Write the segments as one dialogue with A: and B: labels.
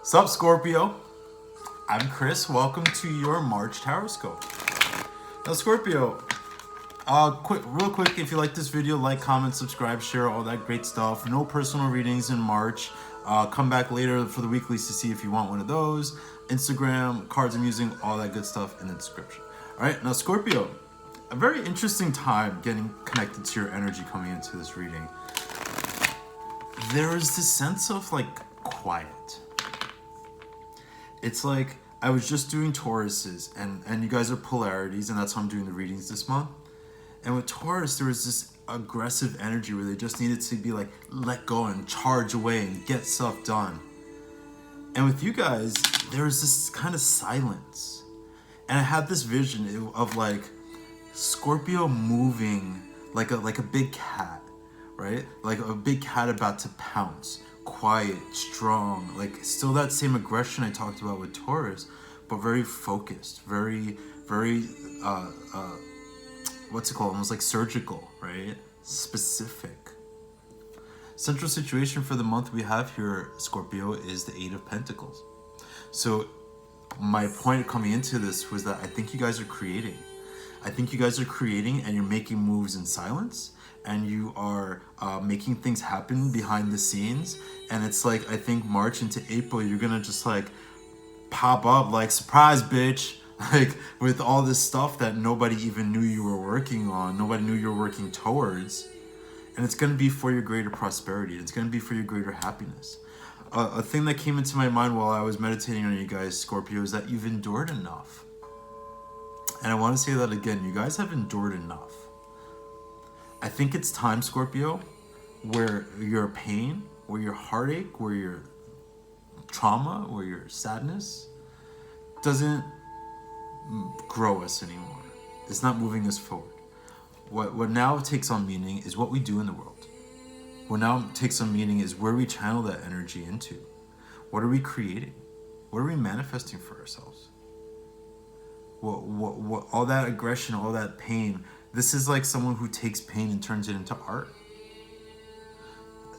A: Sup, Scorpio? I'm Chris. Welcome to your March Taroscope. Now, Scorpio, real quick, if you like this video, like, comment, subscribe, share, all that great stuff. No personal readings in March. Come back later for the weeklies to see if you want one of those. Instagram, cards I'm using, all that good stuff in the description. All right, now, Scorpio, a very interesting time getting connected to your energy coming into this reading. There is this sense of like quiet. It's like I was just doing Tauruses, and you guys are polarities, and that's how I'm doing the readings this month. And with Taurus, there was this aggressive energy where they just needed to be like let go and charge away and get stuff done. And with you guys, there was this kind of silence. And I had this vision of like Scorpio moving like a big cat, right? Like a big cat about to pounce. Quiet, strong, like still that same aggression I talked about with Taurus, but very focused, very what's it called, almost like surgical, right? Specific. Central situation for the month we have here, Scorpio, is the Eight of Pentacles. So my point coming into this was that I think you guys are creating. I think you guys are creating and you're making moves in silence, and you are making things happen behind the scenes. And it's like, I think March into April, you're gonna just like pop up like, surprise, bitch, like with all this stuff that nobody even knew you were working on, nobody knew you were working towards. And it's gonna be for your greater prosperity. It's gonna be for your greater happiness. A thing that came into my mind while I was meditating on you guys, Scorpio, is that you've endured enough. And I want to say that again, you guys have endured enough. I think it's time, Scorpio, where your pain, where your heartache, where your trauma, where your sadness doesn't grow us anymore. It's not moving us forward. What now takes on meaning is what we do in the world. What now takes on meaning is where we channel that energy into. What are we creating? What are we manifesting for ourselves? What all that aggression, all that pain. This is like someone who takes pain and turns it into art.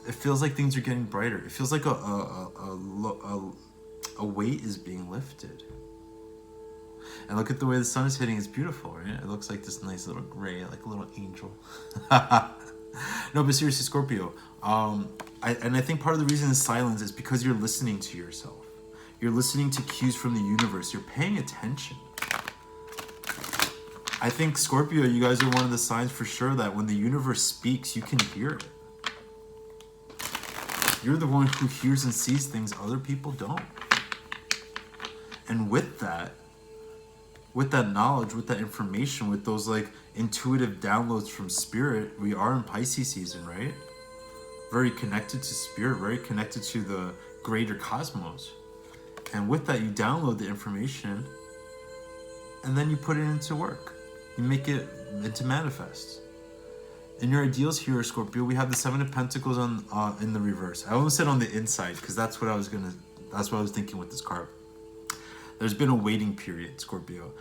A: It feels like things are getting brighter. It feels like a weight is being lifted. And look at the way the sun is hitting. It's beautiful, right? It looks like this nice little gray, like a little angel. No, but seriously, Scorpio. I think part of the reason is silence is because you're listening to yourself. You're listening to cues from the universe. You're paying attention. I think, Scorpio, you guys are one of the signs for sure that when the universe speaks, you can hear it. You're the one who hears and sees things other people don't. And with that knowledge, with that information, with those like intuitive downloads from spirit, we are in Pisces season, right? Very connected to spirit, very connected to the greater cosmos. And with that, you download the information and then you put it into work. You make it into manifest. In your ideals here, Scorpio, we have the Seven of Pentacles on in the reverse. I almost said on the inside because that's what I was thinking with this card. There's been a waiting period, Scorpio.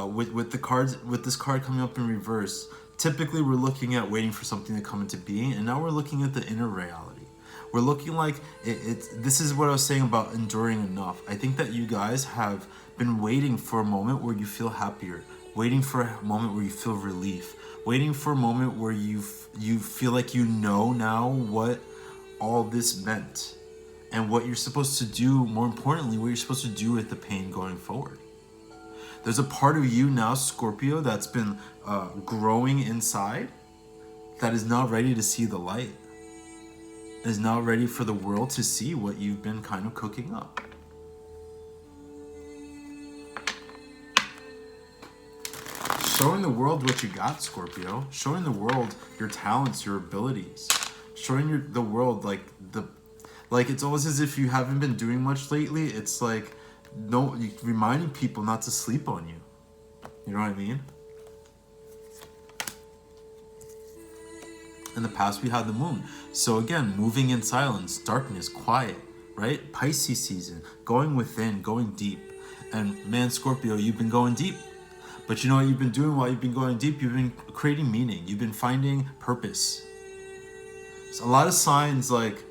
A: With this card coming up in reverse, typically we're looking at waiting for something to come into being, and now we're looking at the inner reality. We're looking like this is what I was saying about enduring enough. I think that you guys have been waiting for a moment where you feel happier, waiting for a moment where you feel relief, waiting for a moment where you feel like you know now what all this meant and what you're supposed to do, more importantly, what you're supposed to do with the pain going forward. There's a part of you now, Scorpio, that's been growing inside that is now ready to see the light, is now ready for the world to see what you've been kind of cooking up. Showing the world what you got, Scorpio. Showing the world your talents, your abilities. Showing the world like it's almost as if you haven't been doing much lately. It's like reminding people not to sleep on you. You know what I mean? In the past, we had the moon. So again, moving in silence, darkness, quiet, right? Pisces season, going within, going deep. And man, Scorpio, you've been going deep. But you know what you've been doing while you've been going deep? You've been creating meaning. You've been finding purpose. So a lot of signs like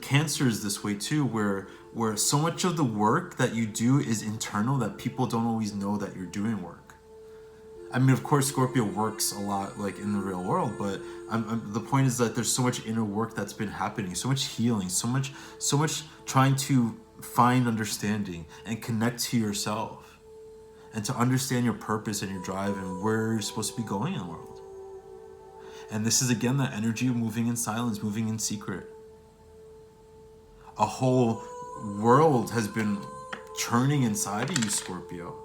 A: Cancer is this way too, where where so much of the work that you do is internal that people don't always know that you're doing work. I mean, of course, Scorpio works a lot like in the real world, but the point is that there's so much inner work that's been happening, so much healing, so much trying to find understanding and connect to yourself and to understand your purpose and your drive and where you're supposed to be going in the world. And this is again that energy of moving in silence, moving in secret. A whole world has been churning inside of you, Scorpio.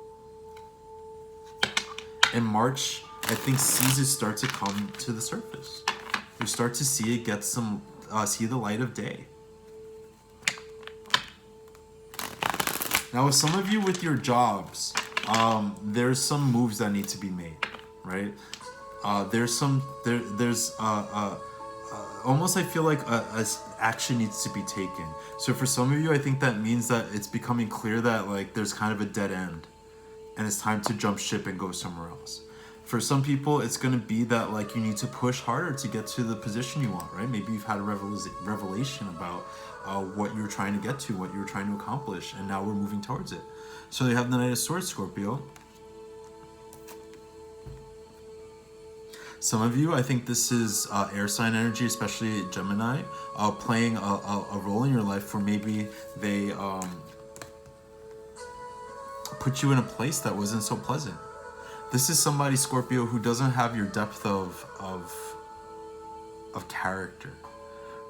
A: In March, I think sees it start to come to the surface. You start to see it get some, see the light of day. Now, with some of you with your jobs, there's some moves that need to be made, right? There's almost, I feel like action needs to be taken. So for some of you, I think that means that it's becoming clear that like there's kind of a dead end and it's time to jump ship and go somewhere else. For some people, it's going to be that like you need to push harder to get to the position you want, right? Maybe you've had a revelation about what you're trying to get to, what you're trying to accomplish, and now we're moving towards it. So you have the Knight of Swords, Scorpio. Some of you, I think this is air sign energy, especially Gemini, playing a role in your life where maybe they put you in a place that wasn't so pleasant. This is somebody, Scorpio, who doesn't have your depth of character,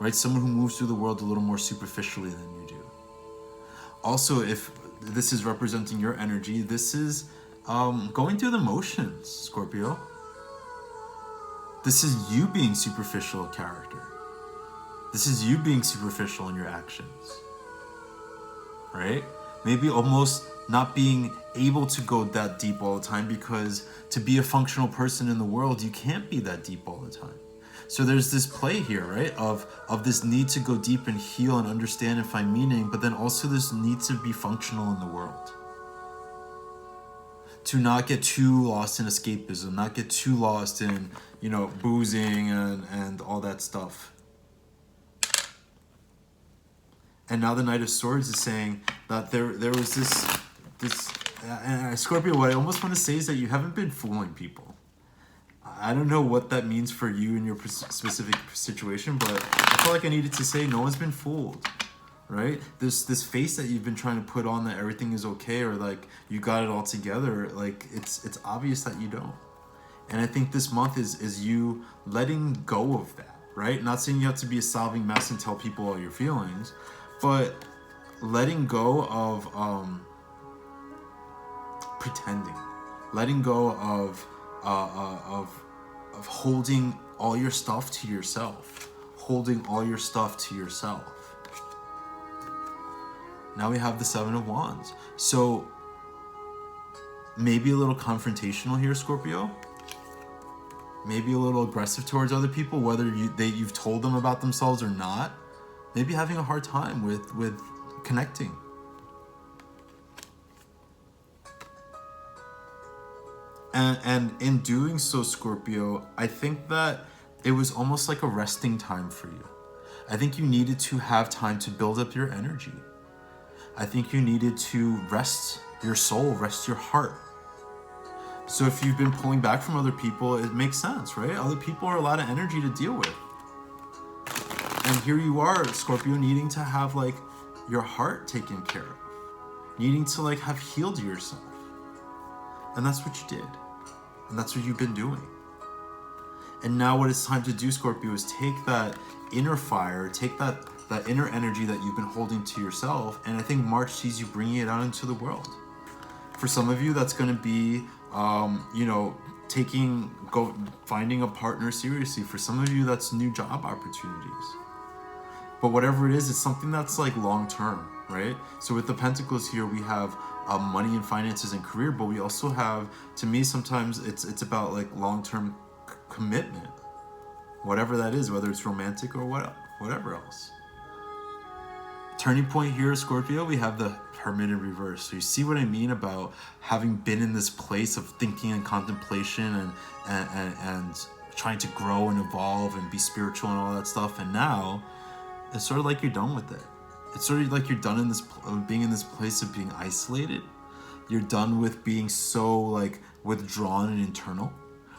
A: right? Someone who moves through the world a little more superficially than you do. Also, if this is representing your energy, this is going through the motions, Scorpio. This is you being superficial character. This is you being superficial in your actions, right? Maybe almost not being able to go that deep all the time, because to be a functional person in the world, you can't be that deep all the time. So there's this play here, right? Of this need to go deep and heal and understand and find meaning, but then also this need to be functional in the world. To not get too lost in escapism, not get too lost in, you know, boozing and all that stuff. And now the Knight of Swords is saying that there was this Scorpio, what I almost want to say is that you haven't been fooling people. I don't know what that means for you in your specific situation, but I feel like I needed to say no one's been fooled, right? This face that you've been trying to put on that everything is okay, or like you got it all together, like it's obvious that you don't. And I think this month is you letting go of that, right? Not saying you have to be a solving mess and tell people all your feelings, but letting go of pretending, letting go of holding all your stuff to yourself, holding all your stuff to yourself. Now we have the Seven of Wands. So maybe a little confrontational here, Scorpio. Maybe a little aggressive towards other people, whether you've told them about themselves or not. Maybe having a hard time with connecting. And in doing so, Scorpio, I think that it was almost like a resting time for you. I think you needed to have time to build up your energy. I think you needed to rest your soul, rest your heart. So if you've been pulling back from other people, it makes sense, right? Other people are a lot of energy to deal with. And here you are, Scorpio, needing to have like your heart taken care of, needing to like have healed yourself. And that's what you did. And that's what you've been doing. And now what it's time to do, Scorpio, is take that inner fire, take that inner energy that you've been holding to yourself. And I think March sees you bringing it out into the world. For some of you, that's going to be, finding a partner seriously. For some of you, that's new job opportunities. But whatever it is, it's something that's like long-term, right? So with the Pentacles here, we have money and finances and career, but we also have, to me, sometimes it's about like long-term commitment, whatever that is, whether it's romantic or whatever else. Turning point here, Scorpio, we have the Hermit in reverse. So you see what I mean about having been in this place of thinking and contemplation and trying to grow and evolve and be spiritual and all that stuff, and now it's sort of like you're done with it. It's sort of like you're done in this being in this place of being isolated. You're done with being so like withdrawn and internal.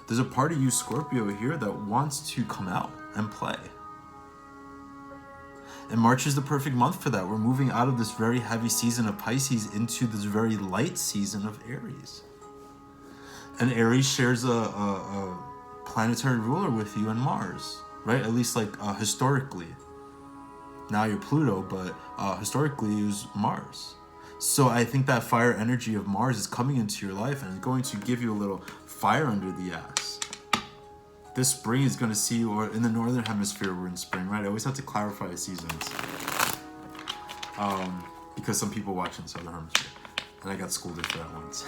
A: There's a part of you, Scorpio, here that wants to come out and play. And March is the perfect month for that. We're moving out of this very heavy season of Pisces into this very light season of Aries. And Aries shares a planetary ruler with you and Mars, right? At least like historically. Now you're Pluto, but historically it was Mars. So I think that fire energy of Mars is coming into your life and is going to give you a little fire under the ass. This spring is going to see you, or in the northern hemisphere we're in spring, right? I always have to clarify the seasons. Because some people watch in the southern hemisphere. And I got scolded for that once.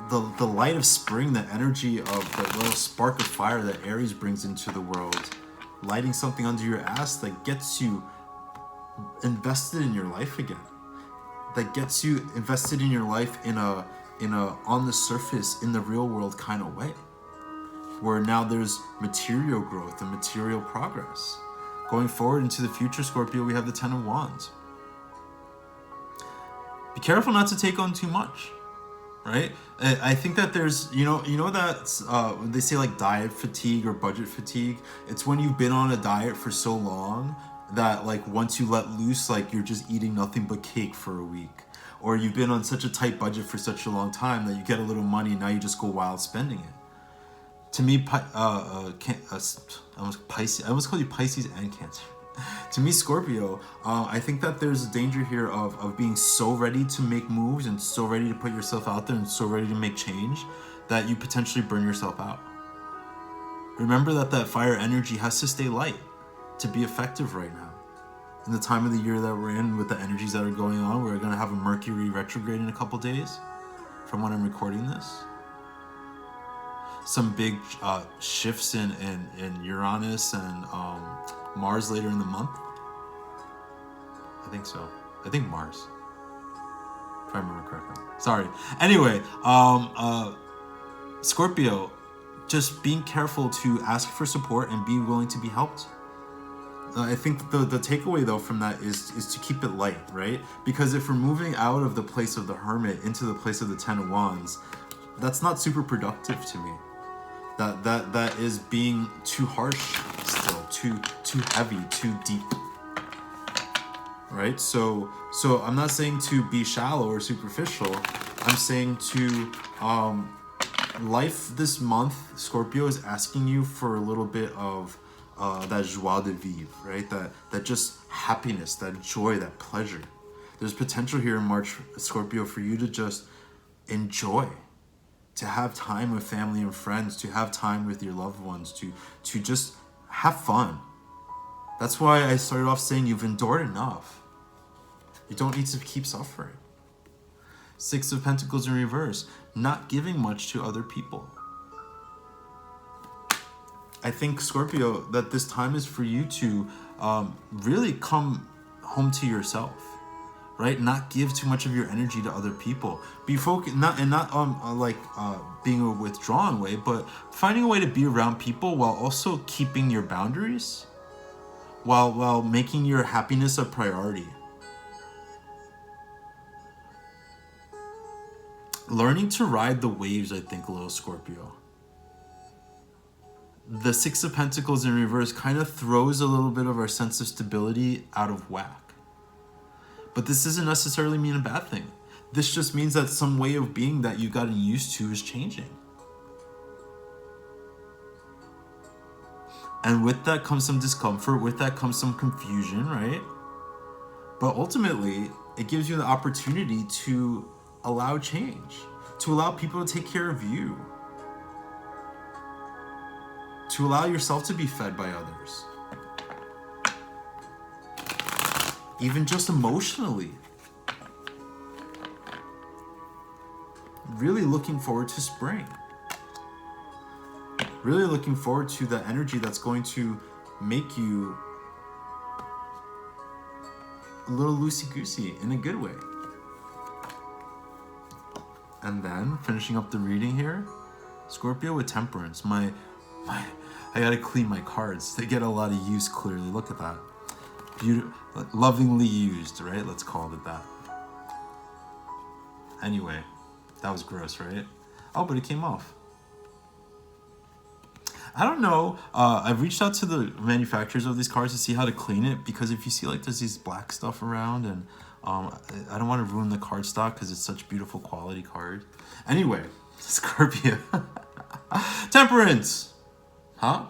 A: The light of spring, the energy of the little spark of fire that Aries brings into the world, lighting something under your ass that gets you invested in your life again, that gets you invested in your life in a on the surface, in the real world kind of way, where now there's material growth and material progress. Going forward into the future, Scorpio, we have the 10 of Wands. Be careful not to take on too much, right? I think that there's, you know that they say like diet fatigue or budget fatigue. It's when you've been on a diet for so long that like once you let loose, like you're just eating nothing but cake for a week. Or you've been on such a tight budget for such a long time that you get a little money and now you just go wild spending it. To me, I almost called you Pisces and Cancer. To me, Scorpio, I think that there's a danger here of being so ready to make moves and so ready to put yourself out there and so ready to make change that you potentially burn yourself out. Remember that fire energy has to stay light to be effective right now. In the time of the year that we're in, with the energies that are going on, we're going to have a Mercury retrograde in a couple days from when I'm recording this. Some big shifts in Uranus and Mars later in the month. I think so. I think Mars, if I remember correctly. Sorry. Anyway, Scorpio, just being careful to ask for support and be willing to be helped. I think the takeaway though from that is to keep it light, right? Because if we're moving out of the place of the Hermit into the place of the 10 of Wands, that's not super productive to me. That is being too harsh still, too heavy, too deep. Right? So I'm not saying to be shallow or superficial. I'm saying to life this month, Scorpio is asking you for a little bit of that joie de vivre, right? That just happiness, that joy, that pleasure. There's potential here in March, Scorpio, for you to just enjoy, to have time with family and friends, to have time with your loved ones, to just have fun. That's why I started off saying you've endured enough. You don't need to keep suffering. 6 of Pentacles in reverse, not giving much to other people. I think, Scorpio, that this time is for you to really come home to yourself, right? Not give too much of your energy to other people. Be focused, not being a withdrawn way, but finding a way to be around people while also keeping your boundaries, while making your happiness a priority. Learning to ride the waves, I think, a little, Scorpio. The 6 of Pentacles in reverse kind of throws a little bit of our sense of stability out of whack. But this doesn't necessarily mean a bad thing. This just means that some way of being that you've gotten used to is changing. And with that comes some discomfort, with that comes some confusion, right? But ultimately, it gives you the opportunity to allow change, to allow people to take care of you, to allow yourself to be fed by others. Even just emotionally. Really looking forward to spring. Really looking forward to the energy that's going to make you a little loosey-goosey in a good way. And then, finishing up the reading here, Scorpio with Temperance. I gotta clean my cards. They get a lot of use, clearly. Look at that. lovingly used, right? Let's call it that. Anyway, that was gross, right? Oh, but it came off. I don't know. I've reached out to the manufacturers of these cards to see how to clean it, because if you see like there's these black stuff around, and I don't want to ruin the card stock because it's such beautiful quality card. Anyway, Scorpio. Temperance. Huh?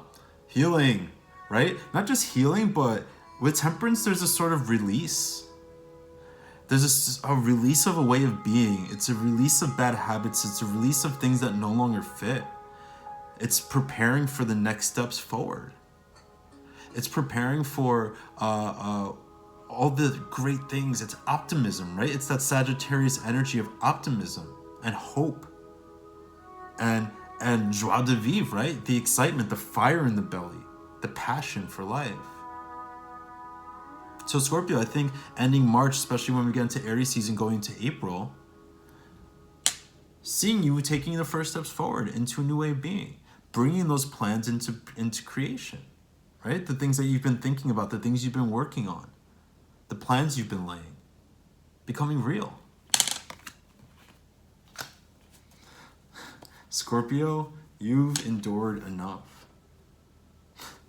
A: Healing, right? Not just healing, but with temperance, there's a sort of release. There's a release of a way of being. It's a release of bad habits. It's a release of things that no longer fit. It's preparing for the next steps forward. It's preparing for all the great things. It's optimism, right? It's that Sagittarius energy of optimism and hope and joie de vivre, right? The excitement, the fire in the belly, the passion for life. So Scorpio, I think ending March, especially when we get into Aries season going into April, seeing you taking the first steps forward into a new way of being, bringing those plans into creation, right? The things that you've been thinking about, the things you've been working on, the plans you've been laying, becoming real. Scorpio, you've endured enough.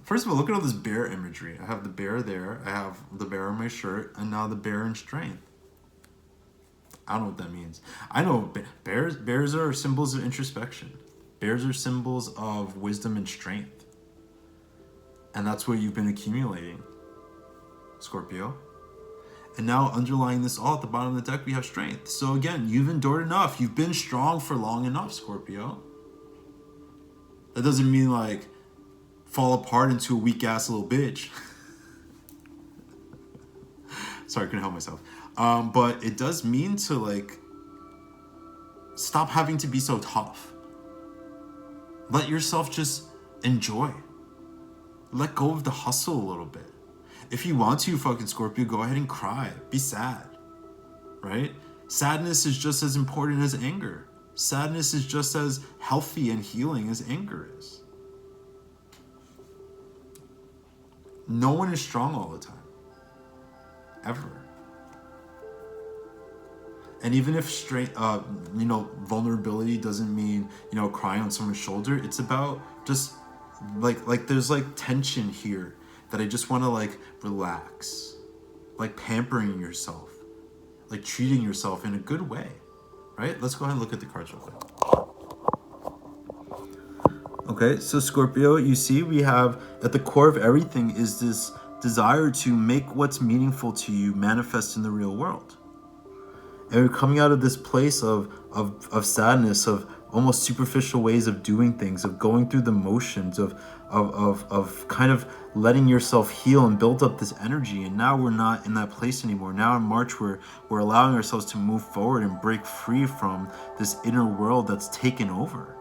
A: First of all, look at all this bear imagery. I have the bear there, I have the bear on my shirt, and now the bear in strength. I don't know what that means. I know bears are symbols of introspection. Bears are symbols of wisdom and strength. And that's what you've been accumulating, Scorpio. And now underlying this all at the bottom of the deck, we have strength. So again, you've endured enough. You've been strong for long enough, Scorpio. That doesn't mean like fall apart into a weak ass little bitch. Sorry, I couldn't help myself. But it does mean to like stop having to be so tough. Let yourself just enjoy. Let go of the hustle a little bit. If you want to, fucking Scorpio, go ahead and cry. Be sad, right? Sadness is just as important as anger. Sadness is just as healthy and healing as anger is. No one is strong all the time. Ever. And even if vulnerability doesn't mean, crying on someone's shoulder, it's about just like there's like tension here that I just want to like relax, like pampering yourself, like treating yourself in a good way, right? Let's go ahead and look at the cards real quick. Okay, so Scorpio, you see we have at the core of everything is this desire to make what's meaningful to you manifest in the real world. And we're coming out of this place of sadness, of almost superficial ways of doing things, of going through the motions, of kind of letting yourself heal and build up this energy. And now we're not in that place anymore. Now in March, we're allowing ourselves to move forward and break free from this inner world that's taken over.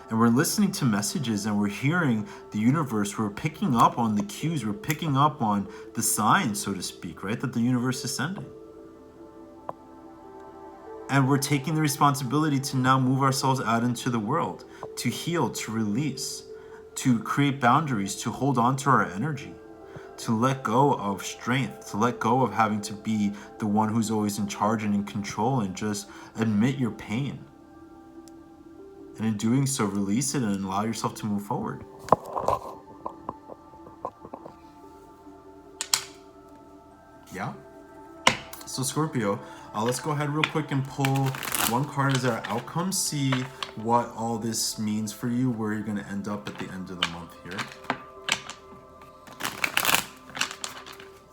A: And we're listening to messages and we're hearing the universe. We're picking up on the cues. We're picking up on the signs, so to speak, right? That the universe is sending. And we're taking the responsibility to now move ourselves out into the world, to heal, to release, to create boundaries, to hold on to our energy, to let go of strength, to let go of having to be the one who's always in charge and in control, and just admit your pain. And in doing so, release it and allow yourself to move forward. Yeah? So Scorpio, let's go ahead real quick and pull one card as our outcome, see what all this means for you, where you're going to end up at the end of the month here.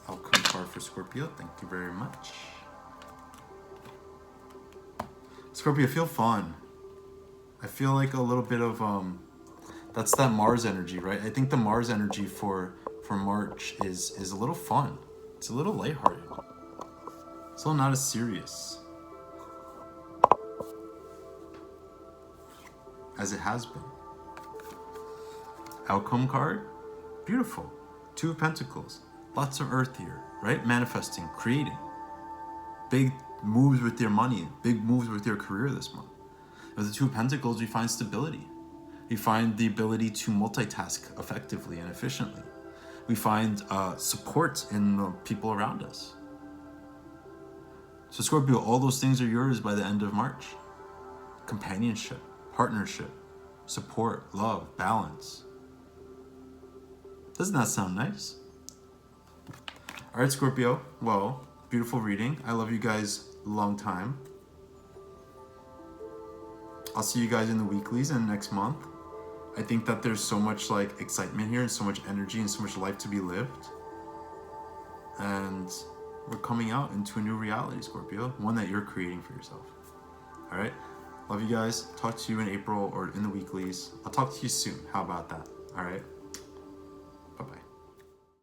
A: Outcome card for Scorpio, thank you very much. Scorpio, feel fun. I feel like a little bit of, that's that Mars energy, right? I think the Mars energy for March is a little fun. It's a little lighthearted. It's a little not as serious as it has been. Outcome card, beautiful. Two of Pentacles, lots of earth here, right? Manifesting, creating. Big moves with your money, big moves with your career this month. With the Two of Pentacles, we find stability. We find the ability to multitask effectively and efficiently. We find support in the people around us. So Scorpio, all those things are yours by the end of March. Companionship, partnership, support, love, balance. Doesn't that sound nice? All right, Scorpio. Well, beautiful reading. I love you guys a long time. I'll see you guys in the weeklies and next month. I think that there's so much like excitement here and so much energy and so much life to be lived. And we're coming out into a new reality, Scorpio. One that you're creating for yourself. All right? Love you guys. Talk to you in April or in the weeklies. I'll talk to you soon. How about that? All right?